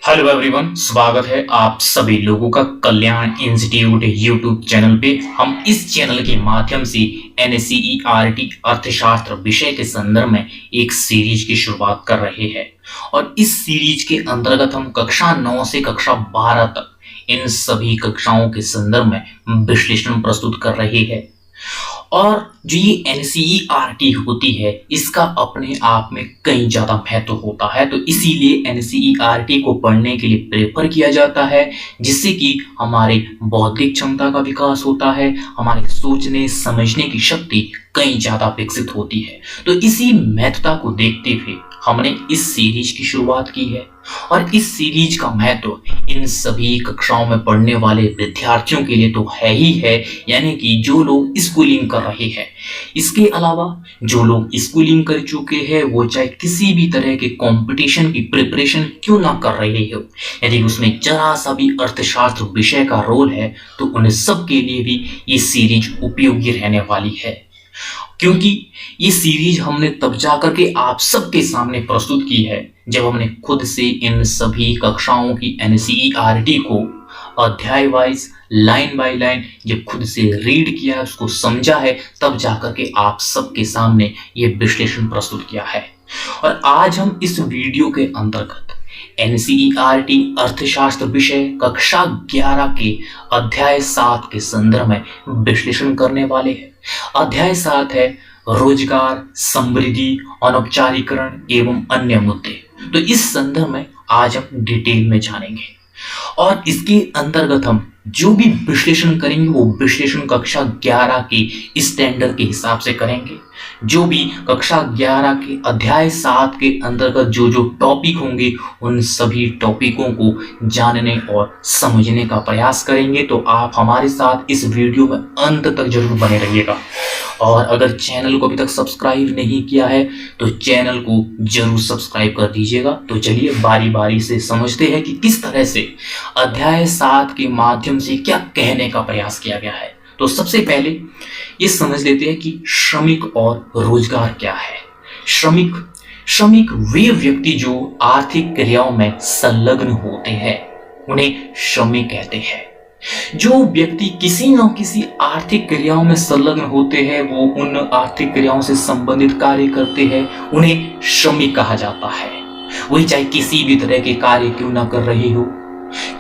Hello everyone, स्वागत है आप सभी लोगों का कल्याण इंस्टीट्यूट यूट्यूब चैनल पे। हम इस चैनल के माध्यम से एनसीईआरटी अर्थशास्त्र विषय के संदर्भ में एक सीरीज की शुरुआत कर रहे हैं और इस सीरीज के अंतर्गत हम कक्षा 9 से कक्षा 12 तक इन सभी कक्षाओं के संदर्भ में विश्लेषण प्रस्तुत कर रहे हैं। और जो ये एनसीईआरटी होती है इसका अपने आप में कई ज्यादा महत्व होता है, तो इसीलिए एनसीईआरटी को पढ़ने के लिए प्रेफर किया जाता है, जिससे कि हमारे बौद्धिक क्षमता का विकास होता है, हमारे सोचने समझने की शक्ति कई ज्यादा विकसित होती है। तो इसी महत्वता को देखते हुए हमने इस सीरीज की शुरुआत की है और इस सीरीज का महत्व इन सभी कक्षाओं में पढ़ने वाले विद्यार्थियों के लिए तो है ही है, यानी कि जो लोग स्कूलिंग कर रहे हैं। इसके अलावा जो लोग स्कूलिंग कर चुके हैं वो चाहे किसी भी तरह के कंपटीशन की प्रिपरेशन क्यों ना कर रहे हो, यदि उसमें जरा सा भी अर्थशास्त्र विषय का रोल है तो उन्हें सबके लिए भी ये सीरीज उपयोगी रहने वाली है। क्योंकि ये सीरीज हमने तब जाकर के आप सबके सामने प्रस्तुत की है जब हमने खुद से इन सभी कक्षाओं की एनसीईआरटी को अध्याय वाइज लाइन बाय लाइन जब खुद से रीड किया, उसको समझा है, तब जाकर के आप सबके सामने ये विश्लेषण प्रस्तुत किया है। और आज हम इस वीडियो के अंतर्गत एनसीईआरटी अर्थशास्त्र विषय कक्षा 11 के अध्याय 7 के संदर्भ में विश्लेषण करने वाले हैं। अध्याय 7 है रोजगार, समृद्धि, अनौपचारिकरण एवं अन्य मुद्दे। तो इस संदर्भ में आज हम डिटेल में जानेंगे और इसके अंतर्गत हम जो भी विश्लेषण करेंगे वो विश्लेषण कक्षा 11 के स्टैंडर्ड के हिसाब से करेंगे। जो भी कक्षा 11 के अध्याय 7 के अंतर्गत जो जो टॉपिक होंगे उन सभी टॉपिकों को जानने और समझने का प्रयास करेंगे। तो आप हमारे साथ इस वीडियो में अंत तक जरूर बने रहिएगा और अगर चैनल को अभी तक सब्सक्राइब नहीं किया है तो चैनल को जरूर सब्सक्राइब कर दीजिएगा। तो चलिए बारी बारी से समझते हैं कि किस तरह से अध्याय 7 के माध्यम से क्या कहने का प्रयास किया गया है। तो सबसे पहले ये समझ लेते हैं कि श्रमिक और रोजगार क्या है। श्रमिक वे व्यक्ति जो आर्थिक क्रियाओं में संलग्न होते हैं उन्हें श्रमिक कहते हैं। जो व्यक्ति किसी न किसी आर्थिक क्रियाओं में संलग्न होते हैं, वो उन आर्थिक क्रियाओं से संबंधित कार्य करते हैं, उन्हें श्रमिक कहा जाता है। वही चाहे किसी भी तरह के कार्य क्यों ना कर रहे हो,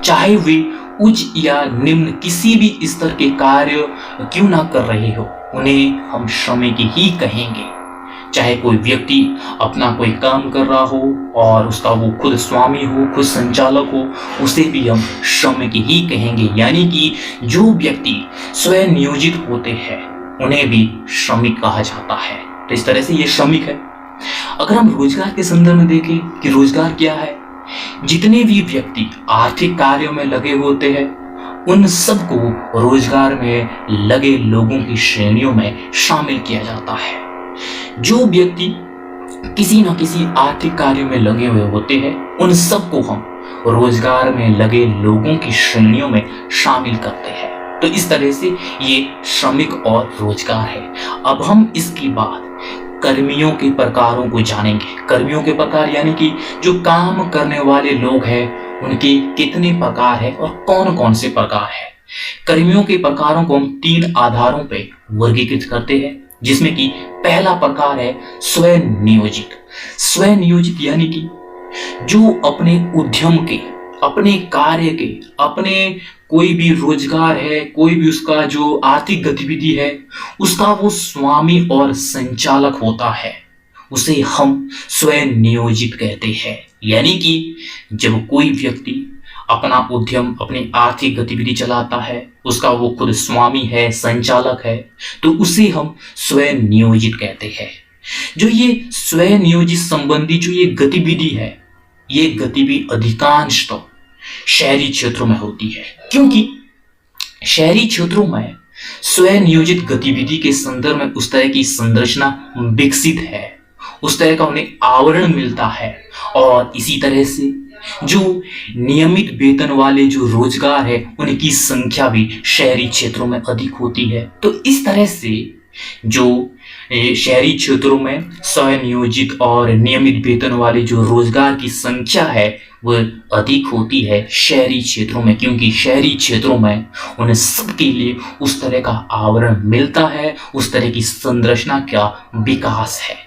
चाहे वे उच्च या निम्न किसी भी स्तर के कार्य क्यों ना कर रहे हो, उन्हें हम श्रमिक ही कहेंगे। चाहे कोई व्यक्ति अपना कोई काम कर रहा हो और उसका वो खुद स्वामी हो, खुद संचालक हो, उसे भी हम श्रमिक ही कहेंगे। यानी कि जो व्यक्ति स्वयं नियोजित होते हैं उन्हें भी श्रमिक कहा जाता है। तो इस तरह से ये श्रमिक है। अगर हम रोजगार के संदर्भ में देखें कि रोजगार क्या है, जितने भी व्यक्ति आर्थिक कार्यों में लगे होते हैं उन सबको रोजगार में लगे लोगों की श्रेणियों में शामिल किया जाता है। जो व्यक्ति किसी न किसी आर्थिक कार्य में लगे हुए होते हैं उन सबको हम रोजगार में लगे लोगों की श्रेणियों में शामिल करते हैं। तो इस तरह से ये श्रमिक और रोजगार है। अब हम इसके बाद कर्मियों के प्रकारों को जानेंगे। कर्मियों के प्रकार यानी कि जो काम करने वाले लोग हैं उनके कितने प्रकार है और कौन कौन से प्रकार है। कर्मियों के प्रकारों को हम 3 आधारों पर वर्गीकृत करते हैं, जिसमें कि पहला प्रकार है स्वयं नियोजित। स्वयं नियोजित यानी कि जो अपने उद्यम के, अपने कार्य के, अपने कोई भी रोजगार है, कोई भी उसका जो आर्थिक गतिविधि है उसका वो स्वामी और संचालक होता है, उसे हम स्वयं नियोजित कहते हैं। यानी कि जब कोई व्यक्ति अपना उद्यम, अपनी आर्थिक गतिविधि चलाता है, उसका वो खुद स्वामी है, संचालक है, तो उसे हम स्वयं नियोजित कहते हैं। जो ये स्वयं नियोजित संबंधी जो ये गतिविधि है, ये गतिविधि अधिकांश तो शहरी क्षेत्रों में होती है, क्योंकि शहरी क्षेत्रों में स्वयं नियोजित गतिविधि के संदर्भ में उस तरह की संरचना विकसित है, उस तरह का उन्हें आवरण मिलता है और इसी तरह से जो नियमित वेतन वाले जो रोजगार है उनकी संख्या भी शहरी क्षेत्रों में अधिक होती है। तो इस तरह से जो शहरी क्षेत्रों में स्वनियोजित और नियमित वेतन वाले जो रोजगार की संख्या है वह अधिक होती है शहरी क्षेत्रों में, क्योंकि शहरी क्षेत्रों में उन्हें सबके लिए उस तरह का आवरण मिलता है, उस तरह की संरचना का विकास है।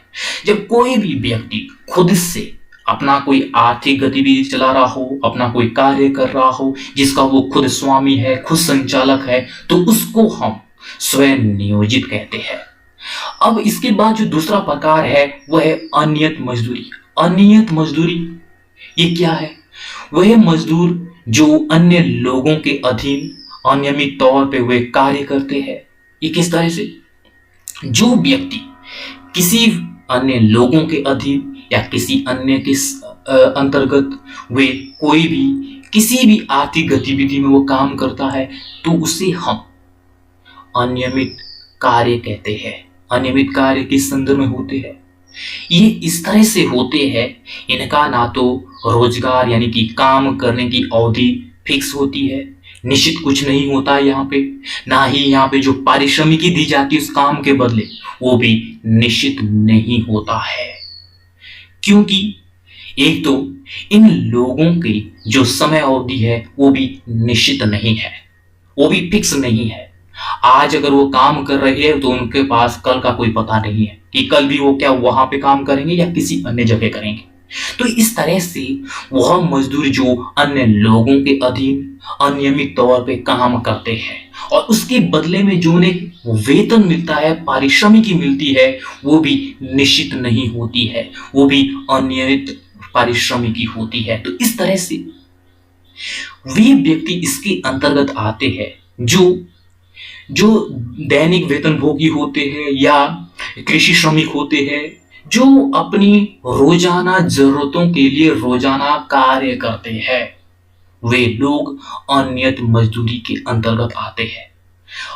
जब कोई भी व्यक्ति खुद से अपना कोई आर्थिक गतिविधि चला रहा हो, अपना कोई कार्य कर रहा हो, जिसका वो खुद स्वामी है, खुद संचालक है, तो उसको हम स्वयं नियोजित कहते हैं। अब इसके बाद जो दूसरा प्रकार है वह है अनियत मजदूरी। अनियत मजदूरी ये क्या है? वह मजदूर जो अन्य लोगों के अधीन अनियमित तौर पे वे कार्य करते हैं। ये किस तरह से? जो व्यक्ति किसी अन्य लोगों के अधीन या किसी अन्य के अंतर्गत वे कोई भी किसी भी आर्थिक गतिविधि में वो काम करता है, तो उसे हम अनियमित कार्य कहते हैं। अनियमित कार्य किस संदर्भ में होते हैं? ये इस तरह से होते हैं, इनका ना तो रोजगार यानी कि काम करने की अवधि फिक्स होती है, निश्चित कुछ नहीं होता है यहाँ पे, ना ही यहाँ पे जो पारिश्रमिकी दी जाती है उस काम के बदले वो भी निश्चित नहीं होता है। क्योंकि एक तो इन लोगों की जो समय अवधि है वो भी निश्चित नहीं है, वो भी फिक्स नहीं है। आज अगर वो काम कर रहे हैं तो उनके पास कल का कोई पता नहीं है कि कल भी वो क्या वहां पे काम करेंगे या किसी अन्य जगह करेंगे। तो इस तरह से वह मजदूर जो अन्य लोगों के अधीन अनियमित तौर पे काम करते हैं और उसके बदले में जो उन्हें वेतन मिलता है, पारिश्रमिकी मिलती है, वो भी निश्चित नहीं होती है, वो भी अनियमित पारिश्रमिकी होती है। तो इस तरह से वे व्यक्ति इसके अंतर्गत आते हैं जो जो दैनिक वेतनभोगी होते हैं या कृषि श्रमिक होते हैं, जो अपनी रोजाना जरूरतों के लिए रोजाना कार्य करते हैं, वे लोग अनियत मजदूरी के अंतर्गत आते हैं।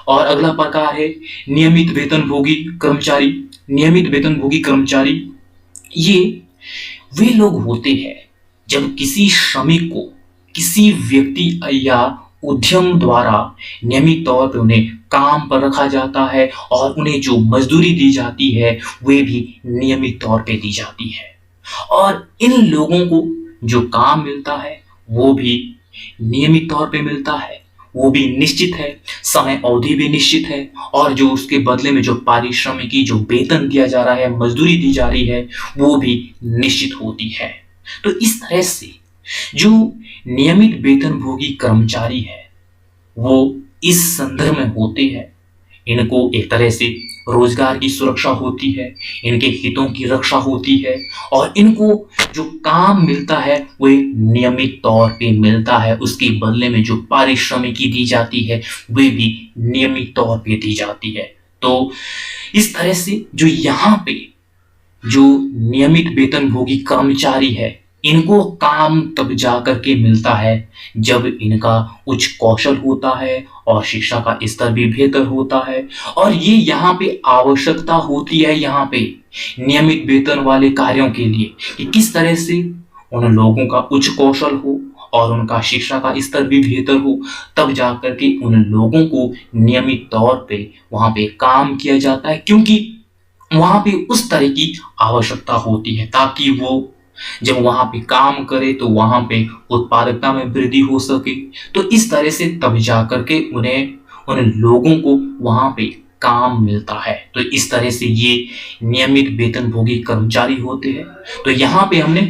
और अगला प्रकार है नियमित वेतनभोगी कर्मचारी। नियमित वेतनभोगी कर्मचारी ये वे लोग होते हैं जब किसी श्रमिक को किसी व्यक्ति या उद्यम द्वारा नियमित तौर पर उन्हें काम पर रखा जाता है और उन्हें जो मजदूरी दी जाती है वे भी नियमित तौर पे दी जाती है। और इन लोगों को जो काम मिलता है वो भी नियमित तौर पे मिलता है, वो भी निश्चित है, समय अवधि भी निश्चित है, और जो उसके बदले में जो पारिश्रमिकी जो वेतन दिया जा रहा है, मजदूरी दी जा रही है, वो भी निश्चित होती है। तो इस तरह से जो नियमित वेतनभोगी कर्मचारी है वो इस संदर्भ में होते हैं, इनको एक तरह से रोजगार की सुरक्षा होती है, इनके हितों की रक्षा होती है और इनको जो काम मिलता है वो नियमित तौर पे मिलता है, उसके बदले में जो पारिश्रमिकी दी जाती है वे भी नियमित तौर पे दी जाती है। तो इस तरह से जो यहाँ पे जो नियमित वेतनभोगी कर्मचारी है इनको काम तब जाकर के मिलता है जब इनका उच्च कौशल होता है और शिक्षा का स्तर भी बेहतर होता है, और ये यहाँ पे आवश्यकता होती है यहाँ पे नियमित वेतन वाले कार्यों के लिए कि किस तरह से उन लोगों का उच्च कौशल हो और उनका शिक्षा का स्तर भी बेहतर हो, तब जाकर के उन लोगों को नियमित तौर पे वहाँ पे काम किया जाता है, क्योंकि वहाँ पे उस तरह की आवश्यकता होती है ताकि वो जब वहां पे काम करे तो वहां पे उत्पादकता में वृद्धि हो सके। तो इस तरह से तब जाकर के उन्हें उन लोगों को वहां पे काम मिलता है। तो इस तरह से ये नियमित वेतनभोगी कर्मचारी होते हैं। तो यहाँ पे हमने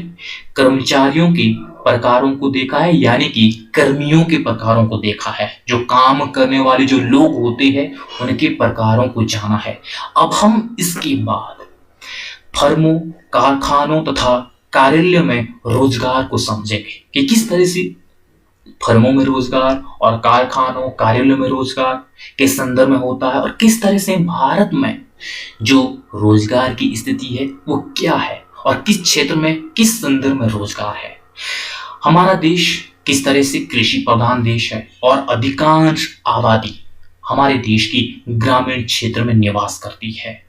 कर्मचारियों के प्रकारों को देखा है, यानी कि कर्मियों के प्रकारों को देखा है, जो काम करने वाले जो लोग होते हैं उनके प्रकारों को जाना है। अब हम इसके बाद फर्मों, कारखानों तथा कार्यालय में रोजगार को समझेंगे कि किस तरह से फर्मों में रोजगार और कारखानों कार्यालयों में रोजगार के संदर्भ में होता है और किस तरह से भारत में जो रोजगार की स्थिति है वो क्या है और किस क्षेत्र में किस संदर्भ में रोजगार है। हमारा देश किस तरह से कृषि प्रधान देश है और अधिकांश आबादी हमारे देश की ग्रामीण क्षेत्र में निवास करती है,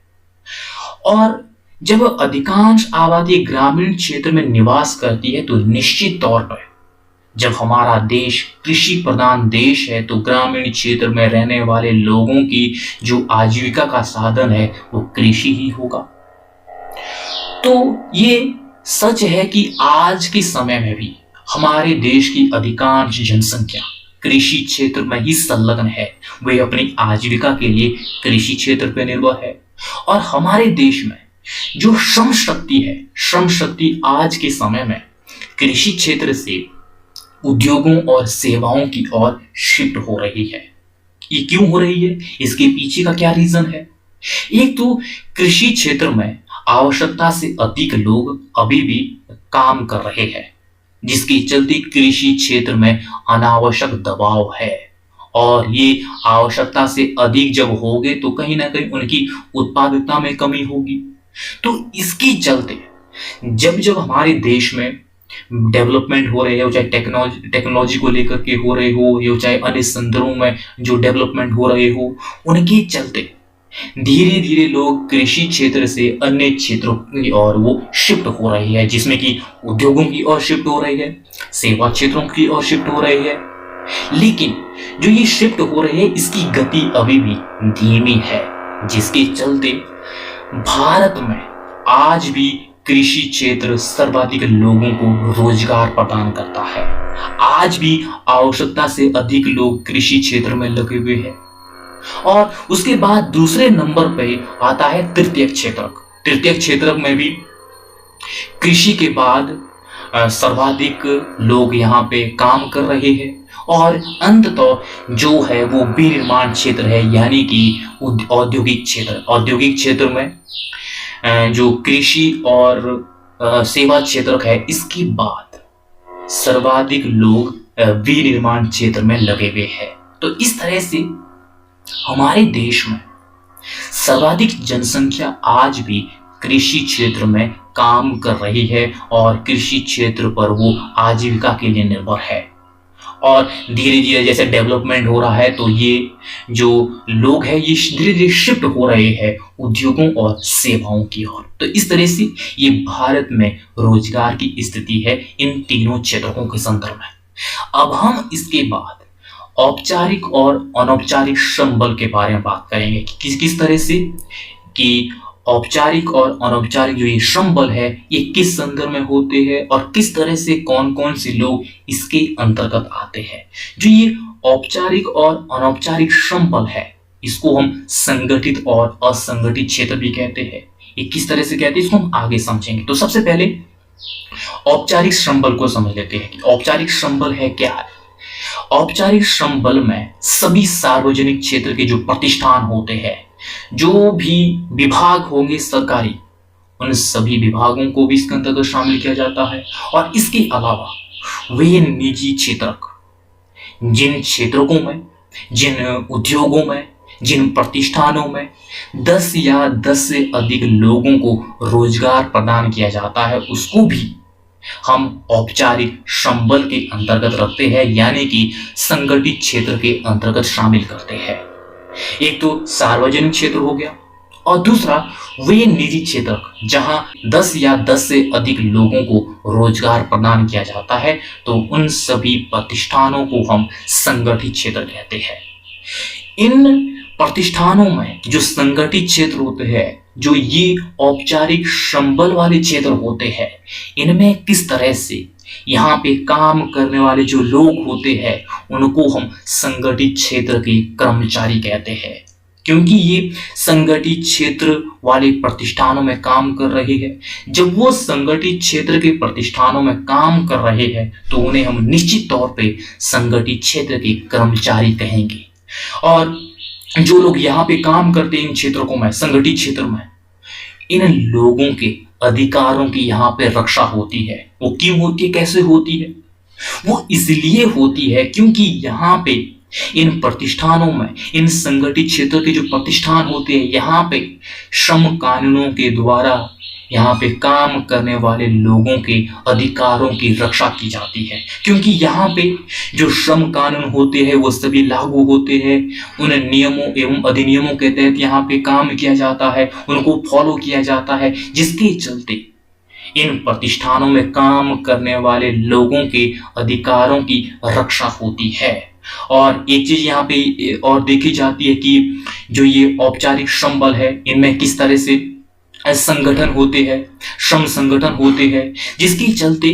और जब अधिकांश आबादी ग्रामीण क्षेत्र में निवास करती है तो निश्चित तौर पर जब हमारा देश कृषि प्रधान देश है तो ग्रामीण क्षेत्र में रहने वाले लोगों की जो आजीविका का साधन है वो कृषि ही होगा। तो ये सच है कि आज के समय में भी हमारे देश की अधिकांश जनसंख्या कृषि क्षेत्र में ही संलग्न है। वे अपनी आजीविका के लिए कृषि क्षेत्र पर निर्भर है। और हमारे देश में जो श्रम शक्ति है, श्रम शक्ति आज के समय में कृषि क्षेत्र से उद्योगों और सेवाओं की ओर शिफ्ट हो रही है। ये क्यों हो रही है, इसके पीछे का क्या रीजन है? एक तो कृषि क्षेत्र में आवश्यकता से अधिक लोग अभी भी काम कर रहे हैं, जिसके चलते कृषि क्षेत्र में अनावश्यक दबाव है। और ये आवश्यकता से अधिक जब होंगे तो कहीं ना कहीं उनकी उत्पादकता में कमी होगी। तो इसके चलते जब जब हमारे देश में डेवलपमेंट हो रहे हो, चाहे टेक्नोलॉजी को लेकर के हो रहे हो या चाहे अन्य संदर्भों में जो डेवलपमेंट हो रहे हो, उनके चलते धीरे धीरे लोग कृषि क्षेत्र से अन्य क्षेत्रों की ओर वो शिफ्ट हो रही है, जिसमें कि उद्योगों की ओर शिफ्ट हो रही है, सेवा क्षेत्रों की ओर शिफ्ट हो रही है। लेकिन जो ये शिफ्ट हो रही है इसकी गति अभी भी धीमी है, जिसके चलते भारत में आज भी कृषि क्षेत्र सर्वाधिक लोगों को रोजगार प्रदान करता है। आज भी आवश्यकता से अधिक लोग कृषि क्षेत्र में लगे हुए हैं। और उसके बाद दूसरे नंबर पे आता है तृतीयक क्षेत्र। तृतीयक क्षेत्र में भी कृषि के बाद सर्वाधिक लोग यहाँ पे काम कर रहे हैं। और अंततः जो है वो विनिर्माण क्षेत्र है, यानी कि औद्योगिक क्षेत्र। औद्योगिक क्षेत्र में जो कृषि और सेवा क्षेत्र है, इसके बाद सर्वाधिक लोग विनिर्माण क्षेत्र में लगे हुए हैं। तो इस तरह से हमारे देश में सर्वाधिक जनसंख्या आज भी कृषि क्षेत्र में काम कर रही है और कृषि क्षेत्र पर वो आजीविका के लिए निर्भर है। और धीरे धीरे जैसे डेवलपमेंट हो रहा है तो ये जो लोग हैं ये धीरे धीरे शिफ्ट हो रहे हैं उद्योगों और सेवाओं की ओर। तो इस तरह से ये भारत में रोजगार की स्थिति है इन तीनों क्षेत्रों के संदर्भ में। अब हम इसके बाद औपचारिक और अनौपचारिक श्रम बल के बारे में बात करेंगे कि किस किस तरह से कि औपचारिक और अनौपचारिक जो ये श्रम बल है ये किस संदर्भ में होते हैं और किस तरह से कौन कौन से लोग इसके अंतर्गत आते हैं। जो ये औपचारिक और अनौपचारिक श्रम बल है इसको हम संगठित और असंगठित क्षेत्र भी कहते हैं। ये किस तरह से कहते हैं इसको हम आगे समझेंगे। तो सबसे पहले औपचारिक श्रम बल को समझ लेते हैं कि औपचारिक श्रम बल है क्या है। औपचारिक श्रम बल में सभी सार्वजनिक क्षेत्र के जो प्रतिष्ठान होते हैं, जो भी विभाग होंगे सरकारी, उन सभी विभागों को भी इसके अंतर्गत शामिल किया जाता है। और इसके अलावा वे निजी क्षेत्रक, जिन क्षेत्रों में, जिन उद्योगों में, जिन प्रतिष्ठानों में 10 या 10 से अधिक लोगों को रोजगार प्रदान किया जाता है, उसको भी हम औपचारिक श्रम बल के अंतर्गत रखते हैं, यानी कि संगठित क्षेत्र के अंतर्गत शामिल करते हैं। एक तो सार्वजनिक क्षेत्र हो गया और दूसरा वे निजी क्षेत्र जहां 10 या 10 से अधिक लोगों को रोजगार प्रदान किया जाता है, तो उन सभी प्रतिष्ठानों को हम संगठित क्षेत्र कहते हैं। इन प्रतिष्ठानों में जो संगठित क्षेत्र होते हैं, जो ये औपचारिक श्रम बल वाले क्षेत्र होते हैं, इनमें किस तरह से यहाँ पे काम करने वाले जो लोग होते हैं उनको हम संगठित क्षेत्र के कर्मचारी कहते हैं, क्योंकि ये संगठित क्षेत्र वाले प्रतिष्ठानों में काम कर रहे हैं। जब वो संगठित क्षेत्र के प्रतिष्ठानों में काम कर रहे हैं तो उन्हें हम निश्चित तौर पे संगठित क्षेत्र के कर्मचारी कहेंगे। और जो लोग यहाँ पे काम करते हैं इन क्षेत्रों में, संगठित क्षेत्र में, इन लोगों के अधिकारों की यहाँ पे रक्षा होती है। वो क्यों होती है, कैसे होती है? वो इसलिए होती है क्योंकि यहाँ पे इन प्रतिष्ठानों में, इन संगठित क्षेत्र के जो प्रतिष्ठान होते हैं, यहाँ पे श्रम कानूनों के द्वारा यहाँ पे काम करने वाले लोगों के अधिकारों की रक्षा की जाती है। क्योंकि यहाँ पे जो श्रम कानून होते हैं वो सभी लागू होते हैं, उन नियमों एवं अधिनियमों के तहत यहाँ पे काम किया जाता है, उनको फॉलो किया जाता है, जिसके चलते इन प्रतिष्ठानों में काम करने वाले लोगों के अधिकारों की रक्षा होती है। और एक चीज यहाँ पे और देखी जाती है कि जो ये औपचारिक श्रम बल है, इनमें किस तरह से संगठन होते हैं, श्रम संगठन होते हैं, जिसके चलते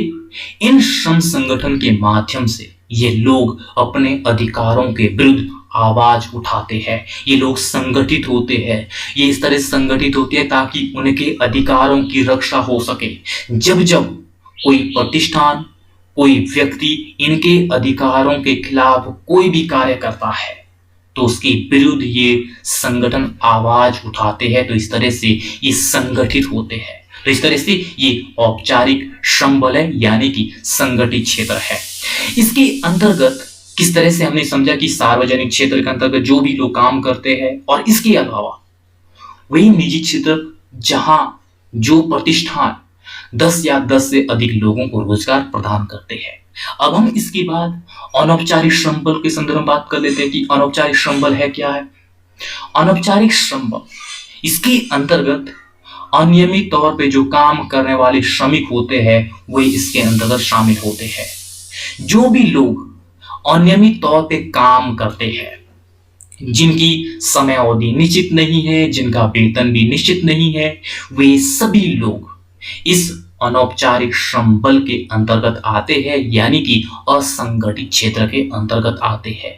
इन श्रम संगठन के माध्यम से ये लोग अपने अधिकारों के विरुद्ध आवाज उठाते हैं। ये लोग संगठित होते हैं, ये इस तरह से संगठित होते हैं ताकि उनके अधिकारों की रक्षा हो सके। जब जब कोई प्रतिष्ठान, कोई व्यक्ति इनके अधिकारों के खिलाफ कोई भी कार्य करता है तो उसके विरुद्ध ये संगठन आवाज उठाते हैं। तो इस तरह से ये संगठित होते हैं। तो इस तरह से ये औपचारिक श्रम बल है, यानी कि संगठित क्षेत्र है। इसके अंतर्गत किस तरह से हमने समझा कि सार्वजनिक क्षेत्र के अंतर्गत जो भी लोग काम करते हैं, और इसके अलावा वही निजी क्षेत्र जहां जो प्रतिष्ठान 10 या 10 से अधिक लोगों को रोजगार प्रदान करते हैं। अब हम इसके बाद अनौपचारिक श्रम बल के संदर्भ में बात कर लेते हैं कि अनौपचारिक श्रम बल है क्या है। अनौपचारिक श्रम बल, इसके अंतर्गत अनियमित तौर पे जो काम करने वाले श्रमिक होते हैं वे इसके अंतर्गत शामिल होते हैं। जो भी लोग अनियमित तौर पे काम करते हैं, जिनकी समय अवधि निश्चित नहीं है, जिनका वेतन भी निश्चित नहीं है, वे सभी लोग इस अनौपचारिक श्रम बल के अंतर्गत आते हैं, यानी कि असंगठित क्षेत्र के अंतर्गत आते हैं।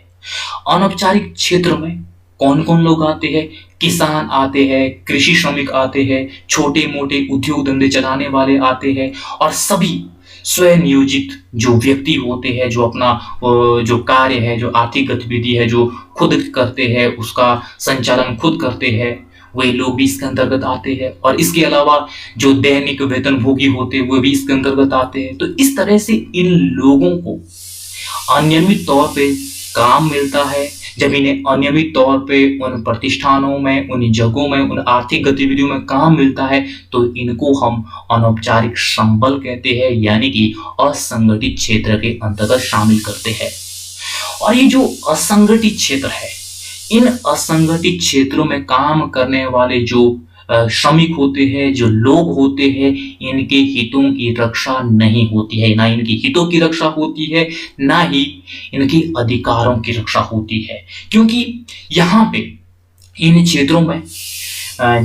अनौपचारिक क्षेत्र में कौन कौन लोग आते हैं? किसान आते हैं, कृषि श्रमिक आते हैं, छोटे मोटे उद्योग धंधे चलाने वाले आते हैं, और सभी स्वयं नियोजित जो व्यक्ति होते हैं, जो अपना जो कार्य है, जो आर्थिक गतिविधि है, जो खुद करते हैं, उसका संचालन खुद करते हैं, वे लोग भी इसके अंतर्गत आते हैं। और इसके अलावा जो दैनिक वेतनभोगी होते हैं वो भी इसके अंतर्गत आते हैं। तो इस तरह से इन लोगों को अनियमित तौर पे काम मिलता है। जब इन्हें अनियमित तौर पे उन प्रतिष्ठानों में, उन जगहों में, उन आर्थिक गतिविधियों में काम मिलता है तो इनको हम अनौपचारिक श्रम बल कहते हैं, यानी कि असंगठित क्षेत्र के अंतर्गत शामिल करते हैं। और ये जो असंगठित क्षेत्र है, इन असंगठित क्षेत्रों में काम करने वाले जो श्रमिक होते हैं, जो लोग होते हैं, इनके हितों की रक्षा नहीं होती है। ना इनकी हितों की रक्षा होती है, ना ही इनके अधिकारों की रक्षा होती है, क्योंकि यहाँ पे इन क्षेत्रों में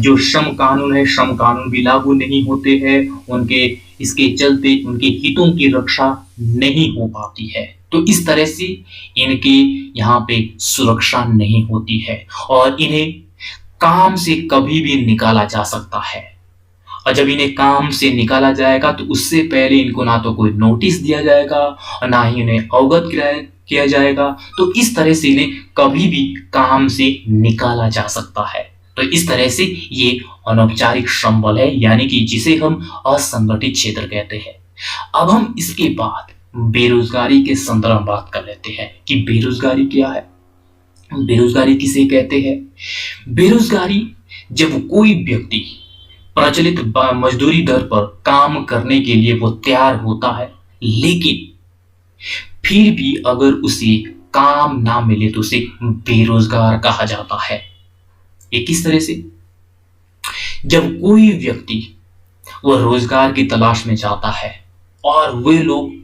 जो श्रम कानून है, श्रम कानून भी लागू नहीं होते हैं। उनके इसके चलते उनके हितों की रक्षा नहीं हो पाती है। तो इस तरह से इनके यहाँ पे सुरक्षा नहीं होती है और इन्हें काम से कभी भी निकाला जा सकता है। और जब इन्हें काम से निकाला जाएगा तो उससे पहले इनको ना तो कोई नोटिस दिया जाएगा और ना ही इन्हें अवगत किया जाएगा। तो इस तरह से इन्हें कभी भी काम से निकाला जा सकता है। तो इस तरह से ये अनौपचारिक श्रम बल है, यानी कि जिसे हम असंगठित क्षेत्र कहते हैं। अब हम इसके बाद बेरोजगारी के संदर्भ में बात कर लेते हैं कि बेरोजगारी क्या है, बेरोजगारी किसे कहते हैं। बेरोजगारी जब कोई व्यक्ति प्रचलित मजदूरी दर पर काम करने के लिए वो तैयार होता है, लेकिन फिर भी अगर उसे काम ना मिले तो उसे बेरोजगार कहा जाता है। ये किस तरह से? जब कोई व्यक्ति वह रोजगार की तलाश में जाता है और वे लोग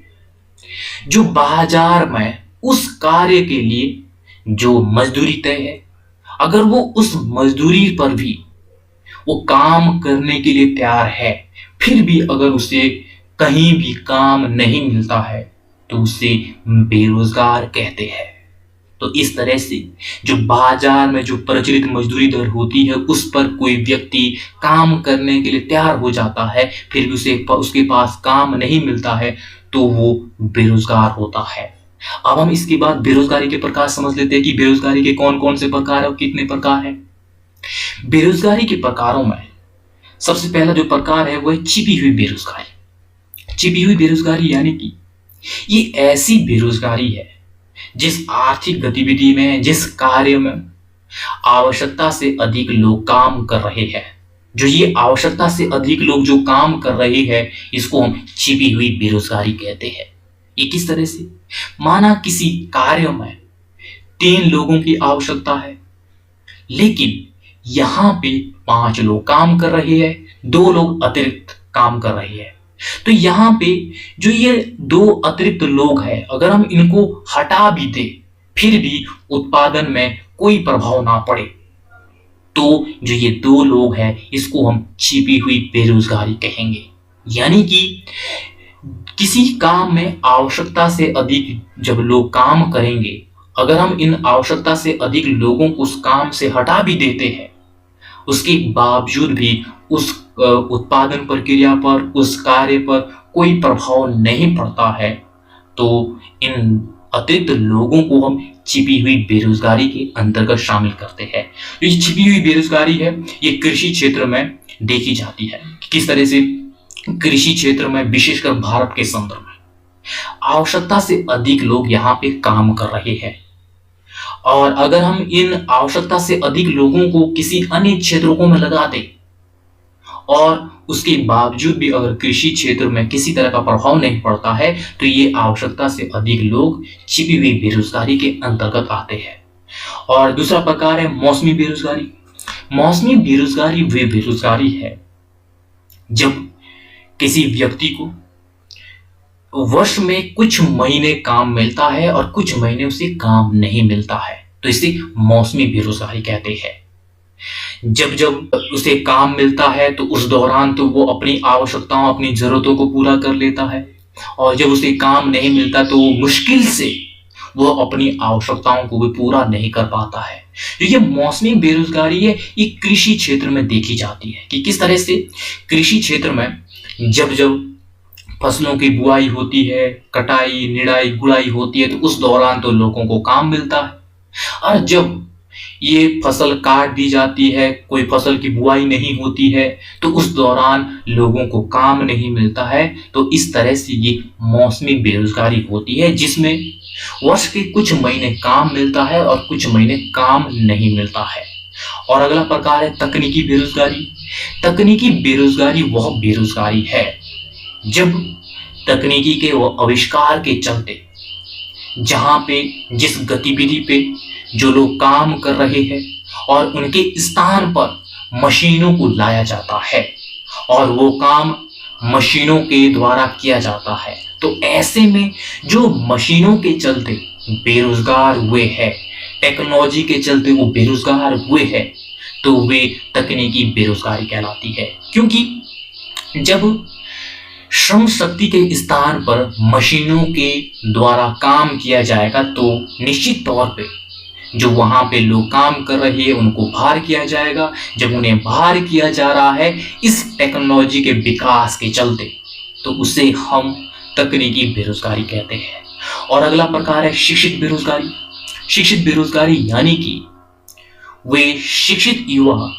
जो बाजार में उस कार्य के लिए जो मजदूरी तय है, अगर वो उस मजदूरी पर भी वो काम करने के लिए तैयार है, फिर भी अगर उसे कहीं भी काम नहीं मिलता है तो उसे बेरोजगार कहते हैं। तो इस तरह से जो बाजार में जो प्रचलित मजदूरी दर होती है उस पर कोई व्यक्ति काम करने के लिए तैयार हो जाता है, फिर भी उसके पास काम नहीं मिलता है तो वो बेरोजगार होता है। अब हम इसके बाद बेरोजगारी के प्रकार समझ लेते हैं कि बेरोजगारी के कौन कौन से प्रकार है और कितने प्रकार हैं। बेरोजगारी के प्रकारों में सबसे पहला जो प्रकार है वो है छिपी हुई बेरोजगारी। छिपी हुई बेरोजगारी यानी कि ये ऐसी बेरोजगारी है जिस आर्थिक गतिविधि में, जिस कार्य में आवश्यकता से अधिक लोग काम कर रहे हैं, जो ये आवश्यकता से अधिक लोग जो काम कर रहे हैं, इसको हम छिपी हुई बेरोजगारी कहते हैं। ये किस तरह से? माना किसी कार्य में 3 लोगों की आवश्यकता है, लेकिन यहां पे 5 लोग काम कर रहे हैं, 2 लोग अतिरिक्त काम कर रहे हैं। तो यहाँ पे जो ये दो अतिरिक्त लोग हैं, अगर हम इनको हटा भी दें फिर भी उत्पादन में कोई प्रभाव ना पड़े, तो जो ये दो लोग हैं इसको हम छिपी हुई बेरोजगारी कहेंगे। यानी कि किसी काम में आवश्यकता से अधिक जब लोग काम करेंगे, अगर हम इन आवश्यकता से अधिक लोगों को उस काम से हटा भी देते हैं, उसके बावजूद भी उस उत्पादन प्रक्रिया पर, उस कार्य पर कोई प्रभाव नहीं पड़ता है, तो इन अतिरिक्त लोगों को हम छिपी हुई बेरोजगारी के अंतर्गत शामिल करते हैं। तो ये छिपी हुई बेरोजगारी है, ये कृषि क्षेत्र में देखी जाती है। किस तरह से कृषि क्षेत्र में, विशेषकर भारत के संदर्भ में, आवश्यकता से अधिक लोग यहाँ पे काम कर रहे हैं, और अगर हम इन आवश्यकता से अधिक लोगों को किसी अन्य क्षेत्रों में लगा दें और उसके बावजूद भी अगर कृषि क्षेत्र में किसी तरह का प्रभाव नहीं पड़ता है, तो ये आवश्यकता से अधिक लोग छिपी हुई बेरोजगारी के अंतर्गत आते हैं। और दूसरा प्रकार है मौसमी बेरोजगारी। मौसमी बेरोजगारी वे बेरोजगारी है जब किसी व्यक्ति को वर्ष में कुछ महीने काम मिलता है और कुछ महीने उसे काम नहीं मिलता है, तो इसे मौसमी बेरोजगारी कहते हैं। जब जब उसे काम मिलता है तो उस दौरान तो वो अपनी आवश्यकताओं, अपनी जरूरतों को पूरा कर लेता है, और जब उसे काम नहीं मिलता तो वो मुश्किल से वो अपनी आवश्यकताओं को भी पूरा नहीं कर पाता है। तो ये मौसमी बेरोजगारी है, ये कृषि क्षेत्र में देखी जाती है कि किस तरह से कृषि क्षेत्र में जब जब फसलों की बुआई होती है, कटाई, निराई, गुड़ाई होती है, तो उस दौरान तो लोगों को काम मिलता है, और जब ये फसल काट दी जाती है, कोई फसल की बुआई नहीं होती है, तो उस दौरान लोगों को काम नहीं मिलता है। तो इस तरह से ये मौसमी बेरोजगारी होती है, जिसमें वर्ष के कुछ महीने काम मिलता है और कुछ महीने काम नहीं मिलता है। और अगला प्रकार है तकनीकी बेरोजगारी। तकनीकी बेरोजगारी वह बेरोजगारी है जब तकनीकी के वो आविष्कार के चलते, जहां पे जिस गतिविधि पे जो लोग काम कर रहे हैं और उनके स्थान पर मशीनों को लाया जाता है और वो काम मशीनों के द्वारा किया जाता है, तो ऐसे में जो मशीनों के चलते बेरोजगार हुए हैं, टेक्नोलॉजी के चलते वो बेरोजगार हुए हैं, तो वे तकनीकी बेरोजगारी कहलाती है। क्योंकि जब श्रम शक्ति के स्थान पर मशीनों के द्वारा काम किया जाएगा, तो निश्चित तौर पे जो वहां पे लोग काम कर रहे हैं उनको बाहर किया जाएगा। जब उन्हें बाहर किया जा रहा है इस टेक्नोलॉजी के विकास के चलते, तो उसे हम तकनीकी बेरोजगारी कहते हैं। और अगला प्रकार है शिक्षित बेरोजगारी। शिक्षित बेरोजगारी यानी कि वे शिक्षित युवा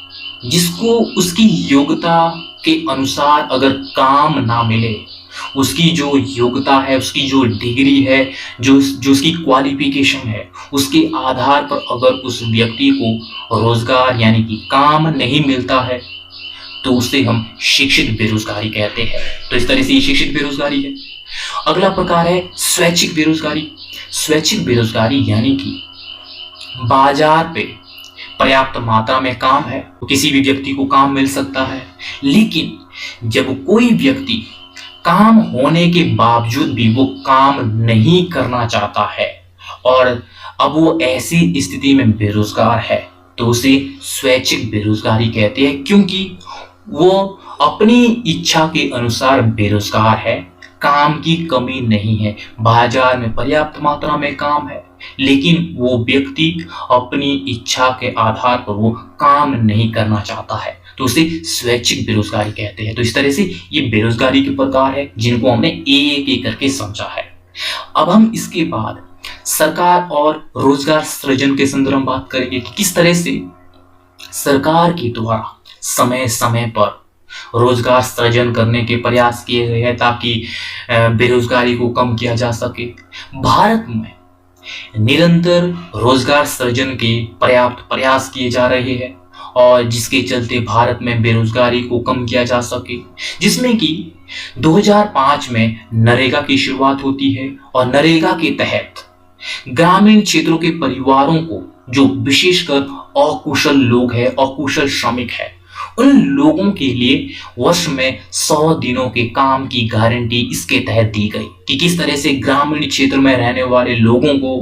जिसको उसकी योग्यता के अनुसार अगर काम ना मिले, उसकी जो योग्यता है, उसकी जो डिग्री है, जो उसकी क्वालिफिकेशन है, उसके आधार पर अगर उस व्यक्ति को रोजगार यानी कि काम नहीं मिलता है, तो उसे हम शिक्षित बेरोजगारी कहते हैं। तो इस तरह से ये शिक्षित बेरोजगारी है। अगला प्रकार है स्वैच्छिक बेरोजगारी। स्वैच्छिक बेरोजगारी यानी कि बाजार पे पर्याप्त मात्रा में काम है, तो किसी भी व्यक्ति को काम मिल सकता है, लेकिन जब कोई व्यक्ति काम होने के बावजूद भी वो काम नहीं करना चाहता है और अब वो ऐसी स्थिति में बेरोजगार है, तो उसे स्वैच्छिक बेरोजगारी कहते हैं। क्योंकि वो अपनी इच्छा के अनुसार बेरोजगार है, काम की कमी नहीं है, बाजार में पर्याप्त मात्रा में काम है, लेकिन वो व्यक्ति अपनी इच्छा के आधार पर वो काम नहीं करना चाहता है, तो उसे स्वैच्छिक बेरोजगारी कहते हैं। तो इस तरह से ये बेरोजगारी के प्रकार है जिनको हमने एक करके समझा है। अब हम इसके बाद सरकार और रोजगार सृजन के संदर्भ में बात करेंगे कि किस तरह से सरकार के द्वारा समय समय पर रोजगार सृजन करने के प्रयास किए गए हैं ताकि बेरोजगारी को कम किया जा सके। भारत में निरंतर रोजगार सृजन के पर्याप्त प्रयास किए जा रहे हैं और जिसके चलते भारत में बेरोजगारी को कम किया जा सके, जिसमें कि 2005 में नरेगा की शुरुआत होती है और नरेगा के तहत ग्रामीण क्षेत्रों के परिवारों को, जो विशेषकर अकुशल लोग हैं, अकुशल श्रमिक है, उन लोगों के लिए वर्ष में 100 दिनों के काम की गारंटी इसके तहत दी गई कि किस तरह से ग्रामीण क्षेत्र में रहने वाले लोगों को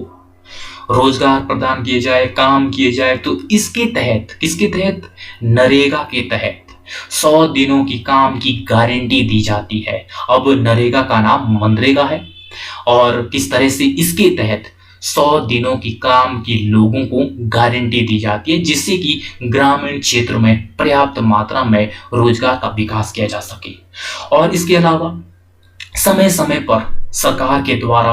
रोजगार प्रदान किए जाए, काम किए जाए। तो इसके तहत, किसके तहत, नरेगा के तहत 100 दिनों की काम की गारंटी दी जाती है। अब नरेगा का नाम मनरेगा है और किस तरह से इसके तहत 100 दिनों की काम की लोगों को गारंटी दी जाती है, जिससे कि ग्रामीण क्षेत्र में पर्याप्त मात्रा में रोजगार का विकास किया जा सके। और इसके अलावा समय समय पर सरकार के द्वारा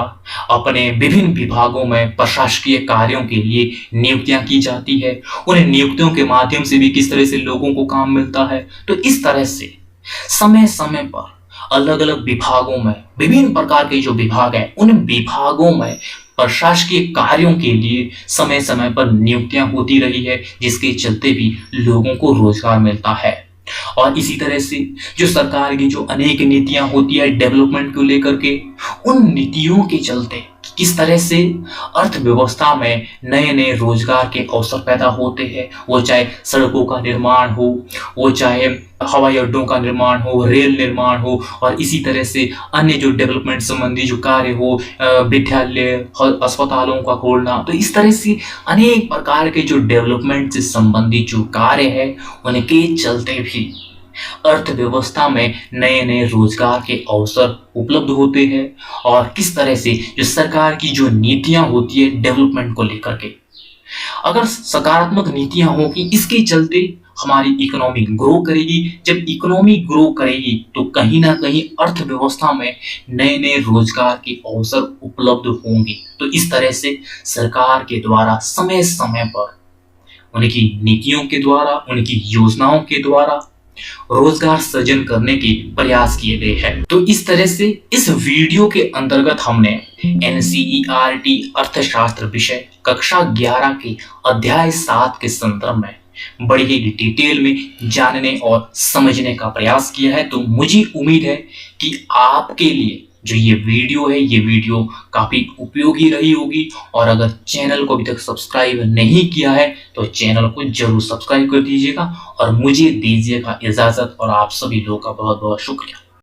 अपने विभिन्न विभागों में प्रशासकीय कार्यों के लिए नियुक्तियां की जाती है। उन नियुक्तियों के माध्यम से भी किस तरह से लोगों को काम मिलता है। तो इस तरह से समय समय पर अलग अलग विभागों में, विभिन्न प्रकार के जो विभाग हैं, उन विभागों में प्रशासकीय कार्यों के लिए समय समय पर नियुक्तियां होती रही है, जिसके चलते भी लोगों को रोजगार मिलता है। और इसी तरह से जो सरकार की जो अनेक नीतियां होती है डेवलपमेंट को लेकर के, उन नीतियों के चलते किस तरह से अर्थव्यवस्था में नए नए रोजगार के अवसर पैदा होते हैं। वो चाहे सड़कों का निर्माण हो, वो चाहे हवाई अड्डों का निर्माण हो, रेल निर्माण हो, और इसी तरह से अन्य जो डेवलपमेंट संबंधी जो कार्य हो, विद्यालय, अस्पतालों का खोलना। तो इस तरह से अनेक प्रकार के जो डेवलपमेंट से संबंधित जो कार्य है, उनके चलते भी अर्थव्यवस्था में नए नए रोजगार के अवसर उपलब्ध होते हैं। और किस तरह से जो सरकार की जो नीतियां होती है डेवलपमेंट को लेकर के, अगर सकारात्मक नीतियां होगी, इसके चलते हमारी इकोनॉमी ग्रो करेगी। जब इकोनॉमी ग्रो करेगी तो कहीं ना कहीं अर्थव्यवस्था में नए नए रोजगार के अवसर उपलब्ध होंगे। तो इस तरह से सरकार के द्वारा समय समय पर उनकी नीतियों के द्वारा, उनकी योजनाओं के द्वारा रोजगार सृजन करने के प्रयास किए गए हैं। तो इस तरह से इस वीडियो के अंतर्गत हमने एनसीईआरटी अर्थशास्त्र विषय कक्षा 11 के अध्याय 7 के संदर्भ में बड़ी ही डिटेल में जानने और समझने का प्रयास किया है। तो मुझे उम्मीद है कि आपके लिए जो ये वीडियो है, ये वीडियो काफी उपयोगी रही होगी। और अगर चैनल को अभी तक सब्सक्राइब नहीं किया है तो चैनल को जरूर सब्सक्राइब कर दीजिएगा और मुझे दीजिएगा इजाजत। और आप सभी लोगों का बहुत बहुत शुक्रिया।